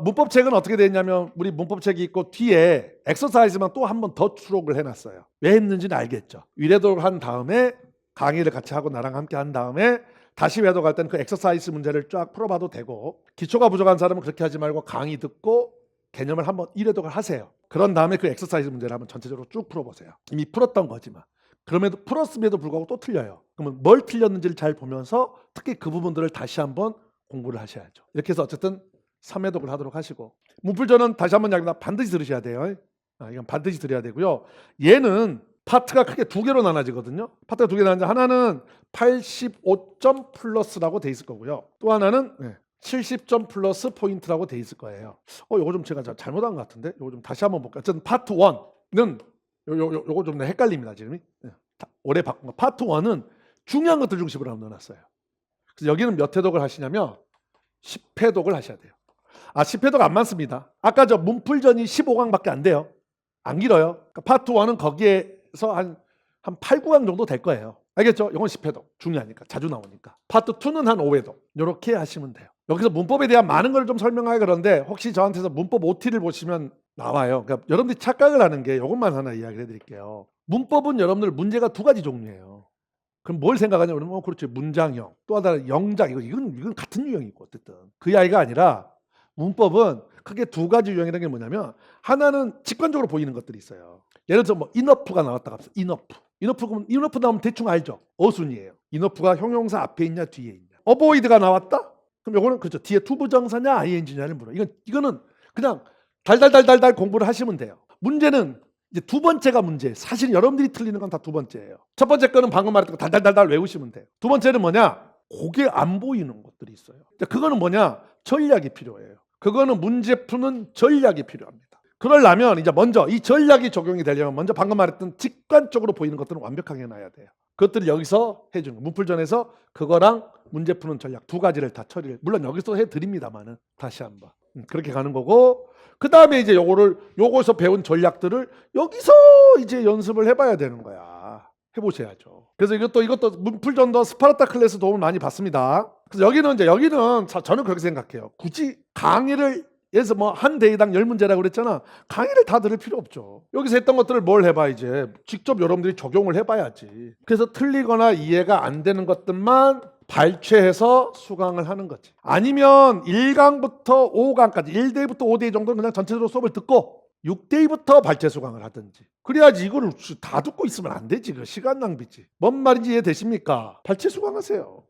문법책은 어떻게 되어 있냐면 우리 문법책이 있고 뒤에 엑서사이즈만 또 한 번 더 추록을 해놨어요. 왜 했는지는 알겠죠. 위례독을 한 다음에 강의를 같이 하고 나랑 함께 한 다음에 다시 회독할 때는 그 엑서사이즈 문제를 쫙 풀어봐도 되고, 기초가 부족한 사람은 그렇게 하지 말고 강의 듣고 개념을 한번 1회독을 하세요. 그런 다음에 그 엑서사이즈 문제를 한번 전체적으로 쭉 풀어보세요. 이미 풀었던 거지만. 그럼에도 풀었음에도 불구하고 또 틀려요. 그러면 뭘 틀렸는지를 잘 보면서 특히 그 부분들을 다시 한번 공부를 하셔야죠. 이렇게 해서 어쨌든 3회독을 하도록 하시고, 문풀전은 다시 한번 이야기합니다. 반드시 들으셔야 돼요. 이건 반드시 들어야 되고요. 얘는 파트가 크게 두 개로 나눠지거든요. 파트가 두 개 나눠져, 하나는 85점 플러스라고 돼 있을 거고요. 또 하나는 70점 플러스 포인트라고 돼 있을 거예요. 요거 좀 제가 잘못한 것 같은데, 요거 좀 다시 한번 볼까요? 어쨌든 파트 1는 요거 좀 헷갈립니다 지금. 올해 바꾼 거. 파트 1은 중요한 것들 중심으로 한번 넣어놨어요. 그래서 여기는 몇 회독을 하시냐면 10회독을 하셔야 돼요. 10회독 안 많습니다. 아까 저 문풀전이 15강밖에 안 돼요. 안 길어요. 그러니까 파트 1은 거기에서 한 8, 9강 정도 될 거예요. 알겠죠? 이건 10회독. 중요하니까. 자주 나오니까. 파트 2는 한 5회독. 이렇게 하시면 돼요. 여기서 문법에 대한 많은 걸 좀 설명하기 그런데, 혹시 저한테서 문법 OT를 보시면 나와요. 그러니까 여러분들이 착각을 하는 게 이것만 하나 이야기를 해드릴게요. 문법은 여러분들 문제가 두 가지 종류예요. 그럼 뭘 생각하냐 그러면 그렇지, 문장형, 또 하나 영작, 이건 같은 유형이고, 어쨌든 그 이야기가 아니라, 문법은 크게 두 가지 유형이라는 게 뭐냐면, 하나는 직관적으로 보이는 것들이 있어요. 예를 들어서 뭐 인어프가 나왔다가 인어프 나오면 대충 알죠. 어순이에요. 인어프가 형용사 앞에 있냐 뒤에 있냐. 어보이드가 나왔다? 그럼 요거는 그렇죠. 뒤에 투부정사냐 ing냐를 물어. 이거는 그냥 달달달달달 공부를 하시면 돼요. 문제는 이제 두 번째가 문제예요. 사실 여러분들이 틀리는 건 다 두 번째예요. 첫 번째 거는 방금 말했던 거 달달달달 외우시면 돼요. 두 번째는 뭐냐? 그게 안 보이는 것들이 있어요. 그거는 뭐냐? 전략이 필요해요. 그거는 문제 푸는 전략이 필요합니다. 그러려면 이제 먼저 이 전략이 적용이 되려면 먼저 방금 말했던 직관적으로 보이는 것들은 완벽하게 해놔야 돼요. 그것들을 여기서 해주는 거. 문풀전에서 그거랑 문제 푸는 전략 두 가지를 다 처리를, 물론 여기서 해드립니다만은 다시 한번 그렇게 가는 거고, 그 다음에 이제 요거서 배운 전략들을 여기서 이제 연습을 해봐야 되는 거야. 해보셔야죠. 그래서 이것도 문풀전도 스파르타 클래스 도움을 많이 받습니다. 그래서 여기는 저는 그렇게 생각해요. 굳이 강의를 예서 뭐 한 대회당 10문제라고 그랬잖아. 강의를 다 들을 필요 없죠. 여기서 했던 것들을 뭘 해봐, 이제 직접 여러분들이 적용을 해봐야지. 그래서 틀리거나 이해가 안 되는 것들만 발췌해서 수강을 하는 거지. 아니면 1강부터 5강까지 1대부터 5대 정도는 그냥 전체적으로 수업을 듣고 6대부터 발췌 수강을 하든지. 그래야지 이거를 다 듣고 있으면 안 되지. 그 시간 낭비지. 뭔 말인지 이해되십니까? 발췌 수강하세요.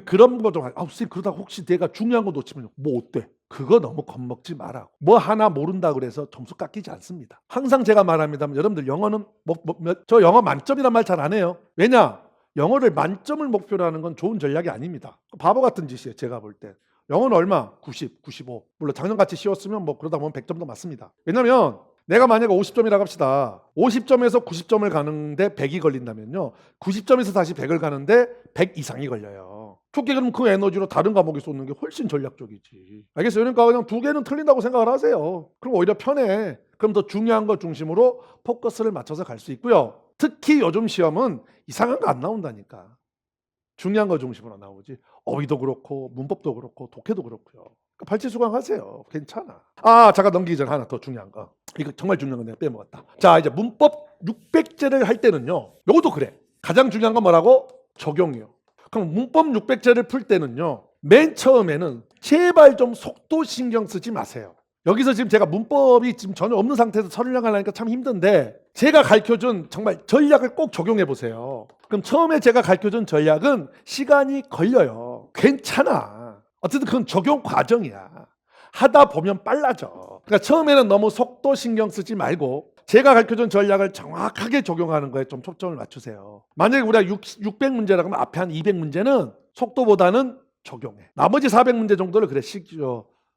그런 거 좀. 선생님, 그러다 혹시 내가 중요한 거 놓치면 뭐 어때? 그거 너무 겁먹지 마라. 뭐 하나 모른다 그래서 점수 깎이지 않습니다. 항상 제가 말합니다만, 여러분들 영어는 저 영어 만점이란 말 잘 안 해요. 왜냐? 영어를 만점을 목표로 하는 건 좋은 전략이 아닙니다. 바보 같은 짓이에요. 제가 볼 때. 영어는 얼마? 90, 95. 물론 작년같이 쉬웠으면 뭐 그러다 보면 100점도 맞습니다. 왜냐면 내가 만약에 50점이라고 합시다. 50점에서 90점을 가는데 100이 걸린다면요, 90점에서 다시 100을 가는데 100 이상이 걸려요. 좋게 그럼 그 에너지로 다른 과목에 쏟는 게 훨씬 전략적이지. 알겠어요? 그러니까 그냥 두 개는 틀린다고 생각을 하세요. 그럼 오히려 편해. 그럼 더 중요한 거 중심으로 포커스를 맞춰서 갈 수 있고요. 특히 요즘 시험은 이상한 거 안 나온다니까. 중요한 거 중심으로 나오지. 어휘도 그렇고 문법도 그렇고 독해도 그렇고요. 그러니까 발췌 수강하세요. 괜찮아. 잠깐 넘기기 전에 하나 더 중요한 거. 이거 정말 중요한 거 내가 빼먹었다. 자, 이제 문법 600제를 할 때는요, 요것도 그래. 가장 중요한 건 뭐라고? 적용이요. 그럼 문법 600제를 풀 때는요, 맨 처음에는 제발 좀 속도 신경 쓰지 마세요. 여기서 지금 제가 문법이 지금 전혀 없는 상태에서 설명하려니까 참 힘든데, 제가 가르쳐준 정말 전략을 꼭 적용해 보세요. 그럼 처음에 제가 가르쳐준 전략은 시간이 걸려요. 괜찮아. 어쨌든 그건 적용 과정이야. 하다 보면 빨라져. 그러니까 처음에는 너무 속도 신경 쓰지 말고 제가 가르쳐준 전략을 정확하게 적용하는 거에 좀 초점을 맞추세요. 만약에 우리가 600문제라고 하면 앞에 한 200문제는 속도보다는 적용해. 나머지 400문제 정도를 그래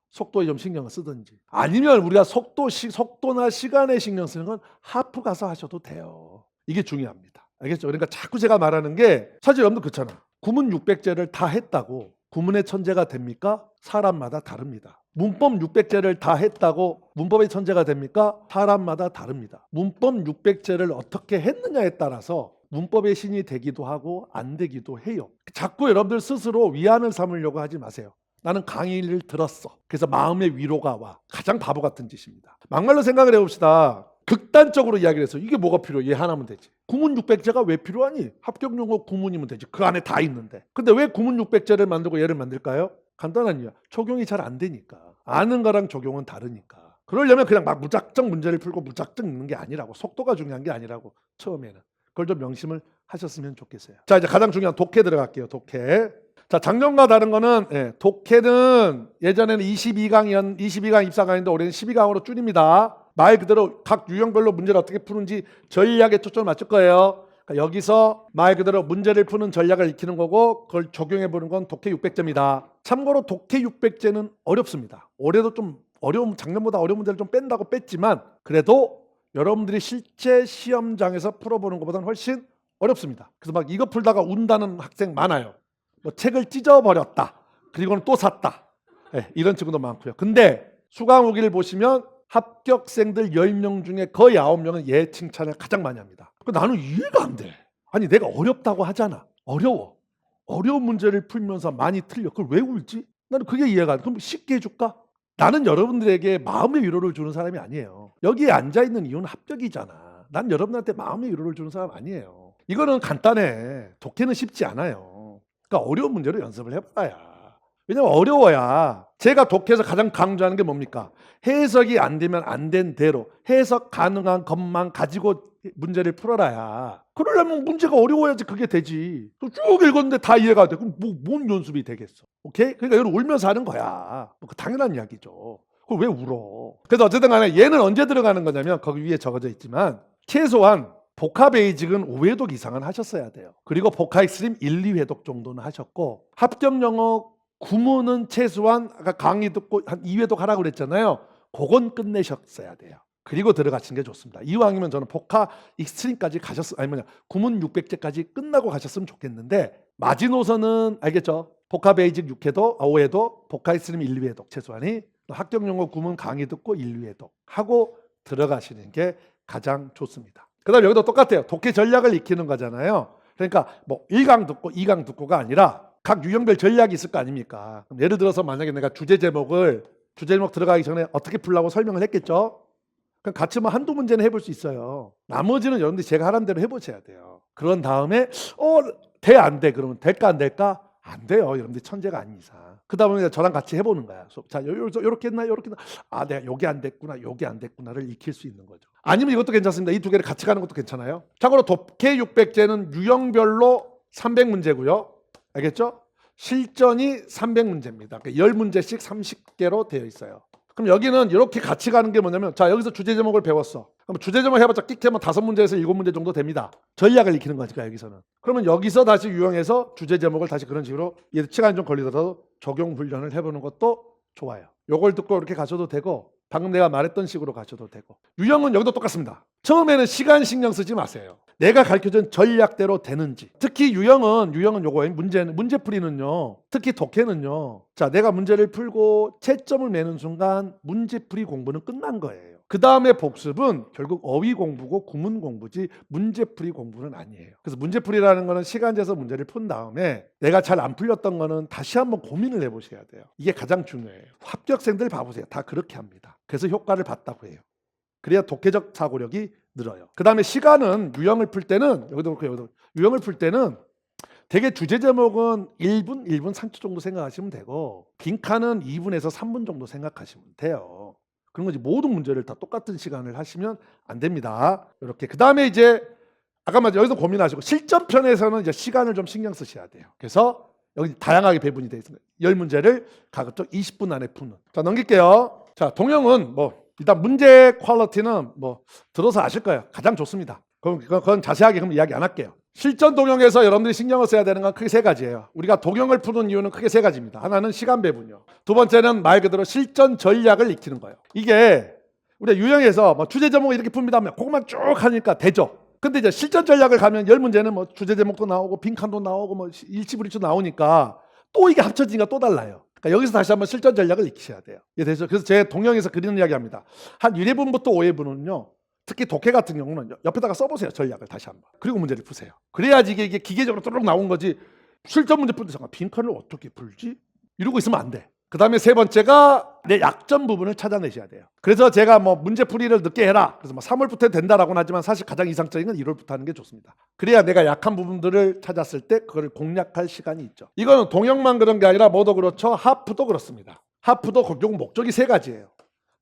속도에 좀 신경을 쓰든지, 아니면 우리가 속도나 시간에 신경 쓰는 건 하프 가서 하셔도 돼요. 이게 중요합니다. 알겠죠? 그러니까 자꾸 제가 말하는 게, 사실 여러분도 그렇잖아. 구문 600제를 다 했다고 구문의 천재가 됩니까? 사람마다 다릅니다. 문법 600제를 다 했다고 문법의 천재가 됩니까? 사람마다 다릅니다. 문법 600제를 어떻게 했느냐에 따라서 문법의 신이 되기도 하고 안 되기도 해요. 자꾸 여러분들 스스로 위안을 삼으려고 하지 마세요. 나는 강의를 들었어. 그래서 마음의 위로가 와. 가장 바보 같은 짓입니다. 막말로 생각을 해봅시다. 극단적으로 이야기를 해서 이게 뭐가 필요해? 얘 하나면 되지. 구문 600제가 왜 필요하니? 합격용어 구문이면 되지. 그 안에 다 있는데. 근데 왜 구문 600제를 만들고 얘를 만들까요? 간단한 이유야. 적용이 잘 안 되니까. 아는 거랑 적용은 다르니까. 그러려면 그냥 막 무작정 문제를 풀고 무작정 읽는 게 아니라고. 속도가 중요한 게 아니라고. 처음에는. 그걸 좀 명심을 하셨으면 좋겠어요. 자, 이제 가장 중요한 독해 들어갈게요. 독해. 자, 작년과 다른 거는 독해는 예전에는 22강 입사강인데 올해는 12강으로 줄입니다. 말 그대로 각 유형별로 문제를 어떻게 푸는지 전략에 초점을 맞출 거예요. 그러니까 여기서 말 그대로 문제를 푸는 전략을 익히는 거고 그걸 적용해 보는 건 독해 600제입니다. 참고로 독해 600제는 어렵습니다. 올해도 좀 작년보다 어려운 문제를 좀 뺀다고 뺐지만 그래도 여러분들이 실제 시험장에서 풀어보는 것보다는 훨씬 어렵습니다. 그래서 막 이거 풀다가 운다는 학생 많아요. 뭐 책을 찢어버렸다. 그리고는 또 샀다. 이런 친구도 많고요. 근데 수강 후기를 보시면 합격생들 10명 중에 거의 9명은 얘 칭찬을 가장 많이 합니다. 나는 이해가 안 돼. 아니 내가 어렵다고 하잖아. 어려워. 어려운 문제를 풀면서 많이 틀려. 그걸 왜 울지? 나는 그게 이해가 안 돼. 그럼 쉽게 해줄까? 나는 여러분들에게 마음의 위로를 주는 사람이 아니에요. 여기에 앉아있는 이유는 합격이잖아. 난 여러분한테 마음의 위로를 주는 사람 아니에요. 이거는 간단해. 독해는 쉽지 않아요. 그러니까 어려운 문제로 연습을 해봐야. 왜냐면 어려워야. 제가 독해에서 가장 강조하는 게 뭡니까? 해석이 안 되면 안 된 대로 해석 가능한 것만 가지고 문제를 풀어라야. 그러려면 문제가 어려워야지 그게 되지. 쭉 읽었는데 다 이해가 돼. 그럼 뭔 연습이 되겠어? 오케이? 그러니까 이걸 울면서 하는 거야. 당연한 이야기죠. 그걸 왜 울어? 그래서 어쨌든 간에 얘는 언제 들어가는 거냐면 거기 위에 적어져 있지만 최소한 복합 베이직은 5회독 이상은 하셨어야 돼요. 그리고 복합 익스트림 1, 2회독 정도는 하셨고 합격 영어 구문은 최소한 아까 강의 듣고 한 2회독 하라고 그랬잖아요. 그건 끝내셨어야 돼요. 그리고 들어가시는 게 좋습니다. 이왕이면 저는 복합 익스트림까지 구문 600제까지 끝나고 가셨으면 좋겠는데 마지노선은 알겠죠? 복합 베이직 6회독, 5회독, 복합 익스트림 1, 2회독 최소한이 합격 영어 구문 강의 듣고 1, 2회독 하고 들어가시는 게 가장 좋습니다. 그 다음에 여기도 똑같아요. 독해 전략을 익히는 거잖아요. 그러니까 뭐 1강 듣고 2강 듣고가 아니라 각 유형별 전략이 있을 거 아닙니까? 그럼 예를 들어서 만약에 내가 주제 제목 들어가기 전에 어떻게 풀라고 설명을 했겠죠? 그럼 같이 뭐 한두 문제는 해볼 수 있어요. 나머지는 여러분들이 제가 하라는 대로 해보셔야 돼요. 그런 다음에 돼 안 돼? 그러면 될까 안 될까? 안 돼요. 여러분들 천재가 아닌 이상. 그 다음에 저랑 같이 해보는 거야. 자, 요렇게 했나? 요렇게 했나? 아, 내가 요게 안 됐구나. 요게 안 됐구나를 익힐 수 있는 거죠. 아니면 이것도 괜찮습니다. 이 두 개를 같이 가는 것도 괜찮아요. 참고로 독해 600제는 유형별로 300문제고요. 알겠죠? 실전이 300문제입니다. 그러니까 10문제씩 30개로 되어 있어요. 그럼 여기는 이렇게 같이 가는 게 뭐냐면 자 여기서 주제 제목을 배웠어. 그럼 주제 제목 해봤자 끽하면 5문제에서 7문제 정도 됩니다. 전략을 익히는 거니까 여기서는. 그러면 여기서 다시 유형해서 주제 제목을 다시 그런 식으로 시간이 좀 걸리더라도 적용 훈련을 해보는 것도 좋아요. 요걸 듣고 이렇게 가셔도 되고 방금 내가 말했던 식으로 가셔도 되고 유형은 여기도 똑같습니다. 처음에는 시간 신경 쓰지 마세요. 내가 가르쳐준 전략대로 되는지. 특히 유형은 요거예요. 문제풀이는요. 특히 독해는요. 자, 내가 문제를 풀고 채점을 매는 순간 문제풀이 공부는 끝난 거예요. 그 다음에 복습은 결국 어휘 공부고 구문 공부지 문제풀이 공부는 아니에요. 그래서 문제풀이라는 거는 시간제에서 문제를 푼 다음에 내가 잘 안 풀렸던 거는 다시 한번 고민을 해보셔야 돼요. 이게 가장 중요해요. 합격생들 봐보세요. 다 그렇게 합니다. 그래서 효과를 봤다고 해요. 그래야 독해적 사고력이 늘어요. 그 다음에 시간은 유형을 풀 때는 유형을 풀 때는 되게 주제 제목은 1분, 1분 3초 정도 생각하시면 되고 빈칸은 2분에서 3분 정도 생각하시면 돼요. 그런 거지 모든 문제를 다 똑같은 시간을 하시면 안 됩니다. 이렇게 그 다음에 이제 아까 말씀 여기서 고민하시고 실전편에서는 이제 시간을 좀 신경 쓰셔야 돼요. 그래서 여기 다양하게 배분이 되어 있습니다. 10문제를 가급적 20분 안에 푸는. 자 넘길게요. 자 동영은 일단 문제 퀄리티는 들어서 아실 거예요. 가장 좋습니다. 그건 자세하게 그럼 이야기 안 할게요. 실전 동영에서 여러분들이 신경을 써야 되는 건 크게 3가지예요. 우리가 동영을 푸는 이유는 크게 3가지입니다. 하나는 시간 배분이요. 두 번째는 말 그대로 실전 전략을 익히는 거예요. 이게 우리가 유형에서 주제 제목을 이렇게 풉니다 하면 그것만 쭉 하니까 되죠. 근데 이제 실전 전략을 가면 10문제는 주제 제목도 나오고 빈칸도 나오고 일치불이치 나오니까 또 이게 합쳐지니까 또 달라요. 그러니까 여기서 다시 한번 실전 전략을 익히셔야 돼요. 이해되죠? 그래서 제 동영에서 그리는 이야기 합니다. 한 1회분부터 5회분은요. 특히 독해 같은 경우는 옆에다가 써보세요. 전략을 다시 한번. 그리고 문제를 푸세요. 그래야지 이게 기계적으로 뚜룩 나온 거지. 실전 문제 풀 때 잠깐 빈칸을 어떻게 풀지? 이러고 있으면 안 돼. 그 다음에 세 번째가 내 약점 부분을 찾아내셔야 돼요. 그래서 제가 뭐 문제풀이를 늦게 해라. 그래서 뭐 3월부터 된다라고는 하지만 사실 가장 이상적인 건 1월부터 하는 게 좋습니다. 그래야 내가 약한 부분들을 찾았을 때 그걸 공략할 시간이 있죠. 이거는 동영만 그런 게 아니라 뭐도 그렇죠. 하프도 그렇습니다. 하프도 결국 목적이 세 가지예요.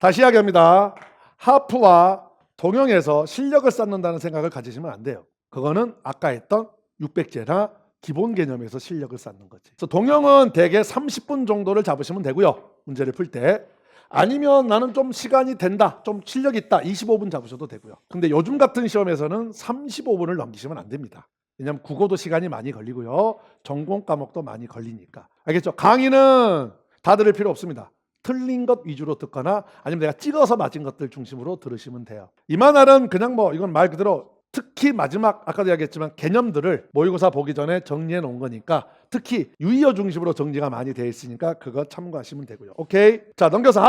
다시 이야기합니다. 하프와 동영에서 실력을 쌓는다는 생각을 가지시면 안 돼요. 그거는 아까 했던 600제나 기본 개념에서 실력을 쌓는 거지. 그래서 동영은 대개 30분 정도를 잡으시면 되고요. 문제를 풀 때. 아니면 나는 좀 시간이 된다, 좀 실력 있다, 25분 잡으셔도 되고요. 근데 요즘 같은 시험에서는 35분을 넘기시면 안 됩니다. 왜냐하면 국어도 시간이 많이 걸리고요. 전공 과목도 많이 걸리니까. 알겠죠? 강의는 다 들을 필요 없습니다. 틀린 것 위주로 듣거나 아니면 내가 찍어서 맞은 것들 중심으로 들으시면 돼요. 이만할은 그냥 뭐 이건 말 그대로 특히 마지막 아까도 이야기했지만 개념들을 모의고사 보기 전에 정리해 놓은 거니까 특히 유의어 중심으로 정리가 많이 되어 있으니까 그거 참고하시면 되고요. 오케이. 자, 넘겨서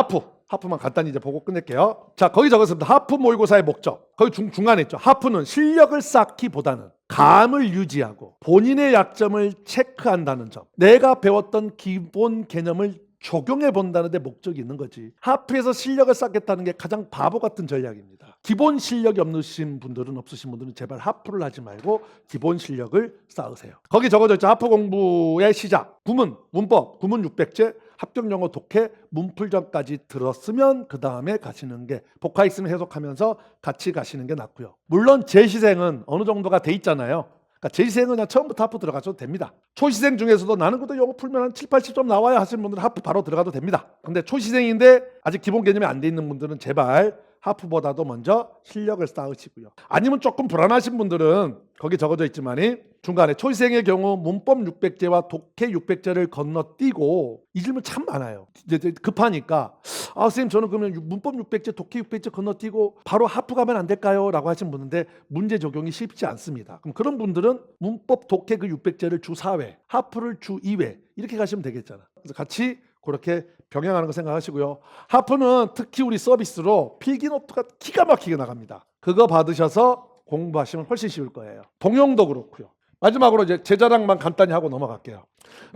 하프만 간단히 이제 보고 끝낼게요. 자, 거기 적었습니다. 하프 모의고사의 목적. 거기 중간에 있죠. 하프는 실력을 쌓기보다는 감을 유지하고 본인의 약점을 체크한다는 점. 내가 배웠던 기본 개념을 적용해 본다는 데 목적이 있는 거지. 하프에서 실력을 쌓겠다는 게 가장 바보 같은 전략입니다. 기본 실력이 없으신 분들은 제발 하프를 하지 말고 기본 실력을 쌓으세요. 거기 적어져 있죠. 하프 공부의 시작. 구문, 문법, 구문 600제, 합격영어 독해, 문풀전까지 들었으면 그 다음에 가시는 게 복화 있으면 해석하면서 같이 가시는 게 낫고요. 물론 재시생은 어느 정도가 돼 있잖아요. 그러니까 재시생은 그냥 처음부터 하프 들어가셔도 됩니다. 초시생 중에서도 나는 그래도 영어 풀면 한 7, 80점 나와야 하시는 분들은 하프 바로 들어가도 됩니다. 근데 초시생인데 아직 기본 개념이 안 돼 있는 분들은 제발 하프보다도 먼저 실력을 쌓으시고요. 아니면 조금 불안하신 분들은 거기 적어져 있지만이 중간에 초시생의 경우 문법 600제와 독해 600제를 건너뛰고 이 질문 참 많아요. 이제 급하니까 선생님 저는 그러면 문법 600제, 독해 600제 건너뛰고 바로 하프 가면 안 될까요? 라고 하신 분인데 문제 적용이 쉽지 않습니다. 그럼 그런 분들은 문법, 독해 그 600제를 주 4회, 하프를 주 2회 이렇게 가시면 되겠잖아. 그래서 같이 그렇게 병행하는 거 생각하시고요. 하프는 특히 우리 서비스로 필기노트가 기가 막히게 나갑니다. 그거 받으셔서 공부하시면 훨씬 쉬울 거예요. 동영도 그렇고요. 마지막으로 이제 제 자랑만 간단히 하고 넘어갈게요.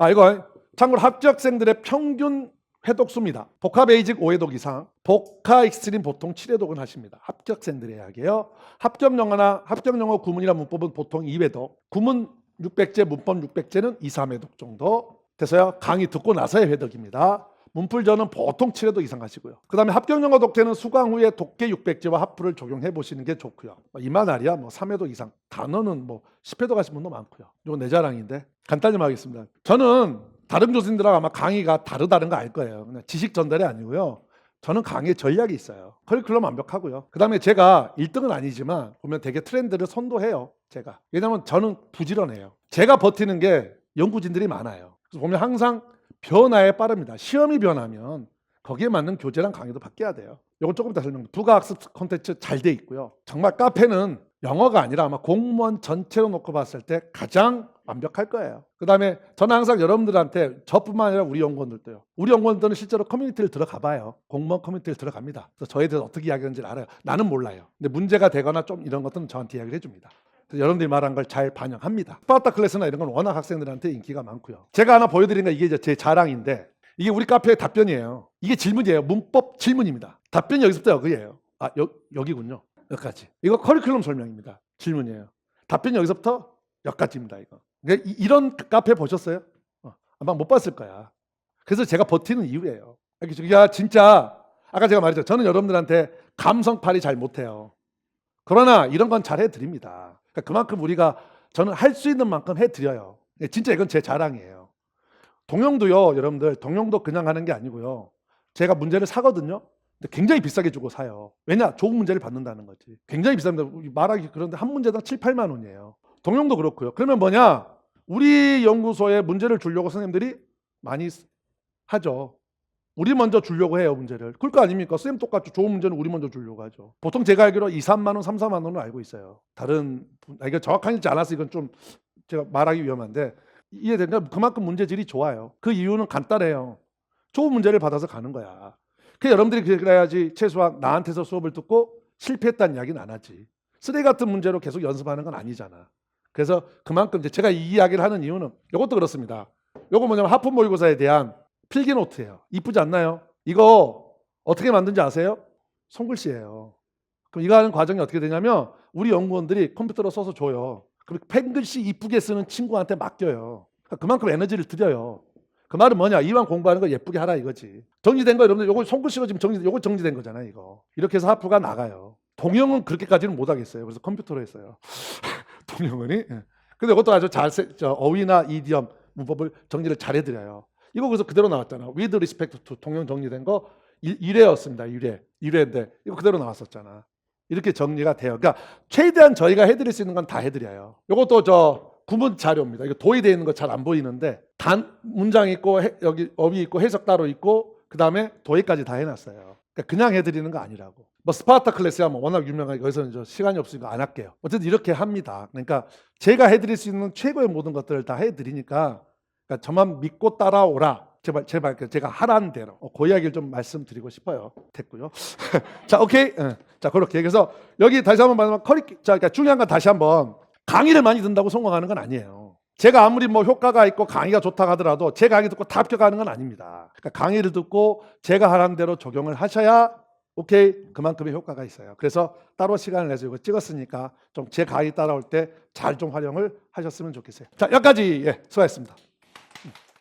이거 참고로 합격생들의 평균 회독수입니다. 복화 베이직 5회독 이상, 복화 익스트림 보통 7회독은 하십니다. 합격생들의 이야기예요. 합격영어 구문이나 문법은 보통 2회독, 구문 600제, 문법 600제는 2, 3회독 정도 돼서요. 강의 듣고 나서의 회독입니다. 문풀전은 보통 7회독 이상 하시고요. 그 다음에 합격영어 독해는 수강 후에 독해 600제와 하프를 적용해 보시는 게 좋고요. 이만하리야 3회독 이상, 단어는 10회독 하신 분도 많고요. 이건 내 자랑인데 간단히 말하겠습니다. 저는 다른 교수님들하고 아마 강의가 다르다는 거 알 거예요. 그냥 지식 전달이 아니고요. 저는 강의 전략이 있어요. 커리큘럼 완벽하고요. 그 다음에 제가 1등은 아니지만 보면 되게 트렌드를 선도해요. 제가. 왜냐하면 저는 부지런해요. 제가 버티는 게 연구진들이 많아요. 그래서 보면 항상 변화에 빠릅니다. 시험이 변하면 거기에 맞는 교재랑 강의도 바뀌어야 돼요. 이건 조금 이따 설명드릴게요. 부가학습 콘텐츠 잘 돼 있고요. 정말 카페는 영어가 아니라 아마 공무원 전체로 놓고 봤을 때 가장 완벽할 거예요. 그 다음에 저는 항상 여러분들한테 저뿐만 아니라 우리 연구원들도요. 우리 연구원들은 실제로 커뮤니티를 들어가 봐요. 공무원 커뮤니티를 들어갑니다. 그래서 저에 대해서 어떻게 이야기하는지를 알아요. 나는 몰라요. 근데 문제가 되거나 좀 이런 것들은 저한테 이야기를 해줍니다. 여러분들이 말한 걸 잘 반영합니다. 스파르타 클래스나 이런 건 워낙 학생들한테 인기가 많고요. 제가 하나 보여드리는 건 이게 이제 제 자랑인데 이게 우리 카페의 답변이에요. 이게 질문이에요. 문법 질문입니다. 답변이 여기서부터 여기예요. 여기군요. 여기까지. 이거 커리큘럼 설명입니다. 질문이에요. 답변이 여기서부터 여기까지입니다. 이런 카페 보셨어요? 아마 못 봤을 거야. 그래서 제가 버티는 이유예요. 진짜 아까 제가 말했죠. 저는 여러분들한테 감성팔이 잘 못해요. 그러나 이런 건 잘 해드립니다. 그만큼 저는 할 수 있는 만큼 해드려요. 진짜 이건 제 자랑이에요. 동영도요, 여러분들, 동영도 그냥 하는 게 아니고요. 제가 문제를 사거든요. 근데 굉장히 비싸게 주고 사요. 왜냐? 좋은 문제를 받는다는 거지. 굉장히 비쌉니다. 말하기 그런데 한 문제당 7, 8만 원이에요. 동영도 그렇고요. 그러면 뭐냐? 우리 연구소에 문제를 주려고 선생님들이 많이 하죠. 우리 먼저 주려고 해요, 문제를. 그럴 거 아닙니까? 선생님 똑같죠. 좋은 문제는 우리 먼저 주려고 하죠. 보통 제가 알기로 2, 3만 원, 3, 4만 원은 알고 있어요. 이거 정확하지 않아서 이건 좀 제가 말하기 위험한데 이해되니까 그만큼 문제질이 좋아요. 그 이유는 간단해요. 좋은 문제를 받아서 가는 거야. 여러분들이 그래야지 최소한 나한테서 수업을 듣고 실패했다는 이야기는 안 하지. 쓰레기 같은 문제로 계속 연습하는 건 아니잖아. 그래서 그만큼 제가 이 이야기를 하는 이유는 이것도 그렇습니다. 이거 뭐냐면 하프 모의고사에 대한 필기노트예요. 이쁘지 않나요? 이거 어떻게 만든지 아세요? 손글씨예요. 그럼 이거 하는 과정이 어떻게 되냐면 우리 연구원들이 컴퓨터로 써서 줘요. 그럼 펜글씨 이쁘게 쓰는 친구한테 맡겨요. 그러니까 그만큼 에너지를 들여요. 그 말은 뭐냐? 이왕 공부하는 거 예쁘게 하라 이거지. 정리된 거 여러분들 요거 손글씨로 지금 요거 정리된 거잖아요, 이거. 이렇게 해서 하프가 나가요. 동영은 그렇게까지는 못 하겠어요. 그래서 컴퓨터로 했어요. 동영은이. 예. 근데 이것도 아주 어휘나 이디엄 문법을 정리를 잘 해드려요. 이거 그래서 그대로 나왔잖아. With respect to 동영 정리된 거 1회였습니다. 1회인데 이거 그대로 나왔었잖아. 이렇게 정리가 돼요. 그러니까 최대한 저희가 해드릴 수 있는 건 다 해드려요. 이것도 구문 자료입니다. 이거 도의되어 있는 거 잘 안 보이는데 단 문장 있고 여기 어휘 있고 해석 따로 있고 그 다음에 도의까지 다 해놨어요. 그러니까 그냥 해드리는 거 아니라고. 뭐 스파르타 클래스야 뭐 워낙 유명하게 여기서는 시간이 없으니까 안 할게요. 어쨌든 이렇게 합니다. 그러니까 제가 해드릴 수 있는 최고의 모든 것들을 다 해드리니까 그러니까 저만 믿고 따라오라. 제발 제가 하라는 대로 그 이야기를 좀 말씀드리고 싶어요. 됐고요. 자, 오케이. 자, 그렇게. 그래서 여기 다시 한번 말하면 그러니까 중요한 건 다시 한번 강의를 많이 듣는다고 성공하는 건 아니에요. 제가 아무리 뭐 효과가 있고 강의가 좋다고 하더라도 제 강의 듣고 다 합격하는 건 아닙니다. 그러니까 강의를 듣고 제가 하라는 대로 적용을 하셔야 오케이 그만큼의 효과가 있어요. 그래서 따로 시간을 내서 이거 찍었으니까 좀 제 강의 따라올 때 잘 좀 활용을 하셨으면 좋겠어요. 자, 여기까지 수고하셨습니다.